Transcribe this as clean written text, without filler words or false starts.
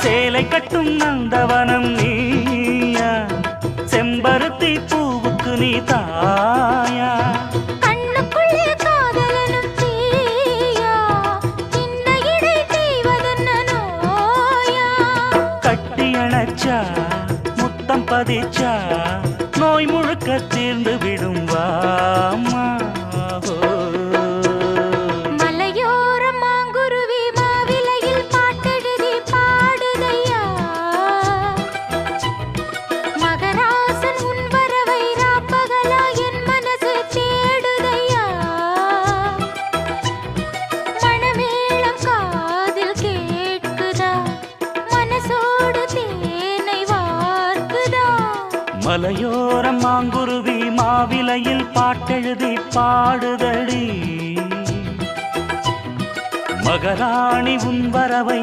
சேலை கட்டும் நந்தவனம் நீயா, செம்பருத்தி பூவுக்கு நீ தாயா. கண்ணுக்குள்ளே காதலனும் தீயா, சின்ன இடை செய்வதென்ன நோயா. கட்டி அணைச்சா முத்தம் பதிச்சா நோய் முழுக்க தீர்ந்து விடும் வாமா. மலையோரம் மாங்குருவி மாவிலையில் பாட்டெழுதி பாடுதையா, மகராசன் உன் வரவை ராப்பகலா என் மனசு தேடுதையா. மணமேளம் காதில் கேட்குதா, மனசோடு தேனை வார்க்குதா. மலையோரம் மாங்குருவி மாவிலையில் பாட்டெழுதி பாடுதடி, மகராணி உன் வரவை